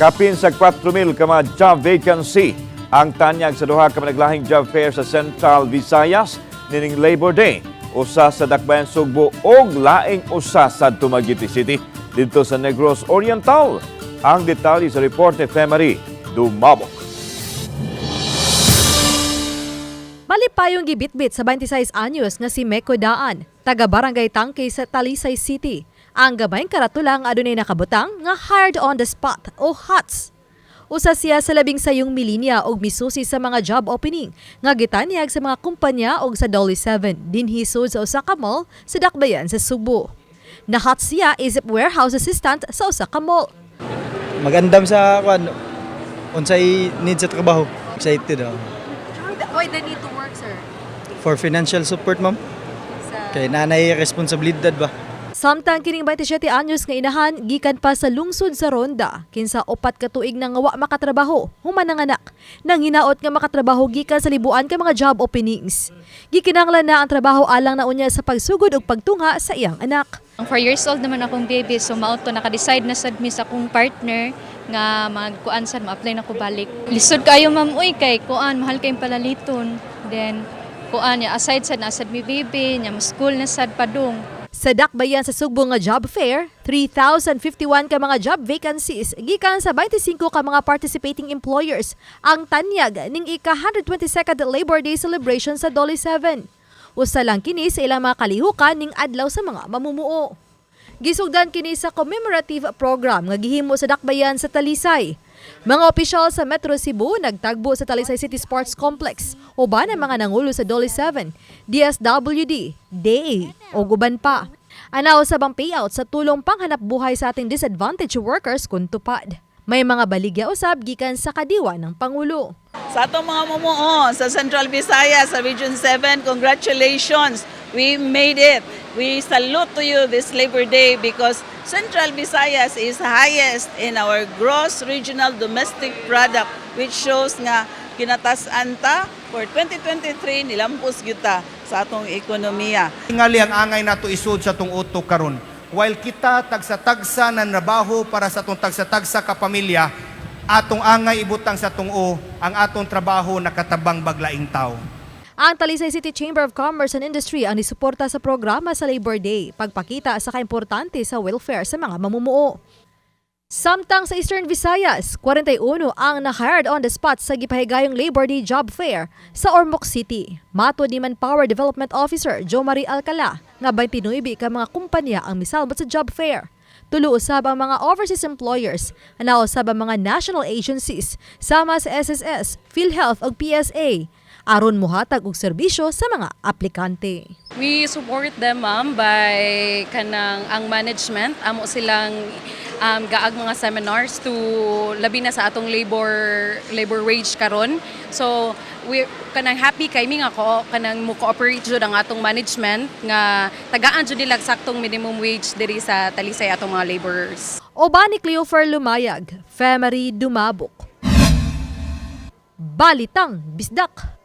Kapin sa 4,000 ka mga job vacancy ang tanyag sa duha ka managlahing job fair sa Central Visayas ning Labor Day. Usa sa dakbayan Sugbo og laing usa sa Dumaguete City dito sa Negros Oriental. Ang detalye sa report ni Femari Dumabok. Malipayong gibitbit sa 26 anyos nga si Meko Daan, taga Barangay Tangke sa Talisay City. Ang gabayng karatula nga adunay nakabutang nga hired on the spot o HOTS. Usa siya sa labing sayong milinya og misusi sa mga job opening nga gitanyag sa mga kumpanya og sa Dolly 7 dinhi sud sa usa ka mall sa dakbayan sa Sugbo. Na-HOTS siya isip warehouse assistant sa usa ka mall. Magandam sa unsay need sa trabaho. Excited ako. Why the need to work, sir? For financial support, ma'am. Kay nanay responsibilidad ba? Samtang kining 27 anyos nga inahan gikan pa sa lungsod sa Ronda kinsa upat ka tuig nang wa makatrabaho human nanganak nang hinaot nga makatrabaho gikan sa Liboan ka mga job openings. Gikinahanglan na ang trabaho alang na unya sa pagsugod ug pagtungha sa iyang anak. 4 years old naman akong baby, so mauto naka-decide na sad mi sa akong partner nga magkuan sad ma-apply na ko balik. Lisod kayo ma'am uy kay kuan mahal kay palaliton. Then kuan ya aside sad na sad mi baby, nya school na sad padung. Sa dakbayan sa Sugbo nga job fair, 3,051 ka mga job vacancies gikan sa 25 ka mga participating employers ang tanyag ning ika-122nd Labor Day celebration sa Dolly 7. Usa lang kini sa ilang mga kalihukan ning adlaw sa mga mamumuo. Gisugdan kini sa commemorative program nga gihimo sa dakbayan sa Talisay. Mga opisyal sa Metro Cebu nagtagbo sa Talisay City Sports Complex uban ang mga nangulo sa Dolly 7, DSWD, DA o guban pa. Anaw sa bang payout sa tulong panghanap buhay sa ating disadvantaged workers kung tupad. May mga baligya usab gikan sa kadiwa ng Pangulo. Sa atong mga mumuo sa Central Visayas, sa Region 7, congratulations! We made it! We salute to you this Labor Day because Central Visayas is highest in our gross regional domestic product, which shows nga kinatasan ta for 2023 nilampos gyuta sa atong ekonomiya. Tingali ang angay nato isud sa tong utok karon. While kita tagsa-tagsa na trabaho para sa atong tagsa-tagsa ka pamilya, atong angay ibutang sa tungo ang atong trabaho nakatabang baglaing tao. Ang Talisay City Chamber of Commerce and Industry ang nisuporta sa programa sa Labor Day, pagpakita sa kaimportante sa welfare sa mga mamumuo. Samtang sa Eastern Visayas, 41 ang na-hired on the spot sa gipahigayong Labor Day Job Fair sa Ormoc City. Mato ni Manpower Development Officer Jo Marie Alcala nga 29 ka mga kumpanya ang misalbot sa job fair. Tulo usab ang mga overseas employers, ana usab ang mga national agencies sama sa SSS, PhilHealth ug PSA. Aron muhatag og serbisyo sa mga aplikante. We support them ma'am by kanang ang management amo silang gaag mga seminars to labi na sa atong labor wage karon. So we kanang happy kay mi nga ko kanang mo cooperate jud ang atong management nga tagaan jud nila saktong minimum wage diri sa Talisay atong mga laborers. Oba ni Cleofer Lumayag, Femari Dumabok. Balitang Bisdak.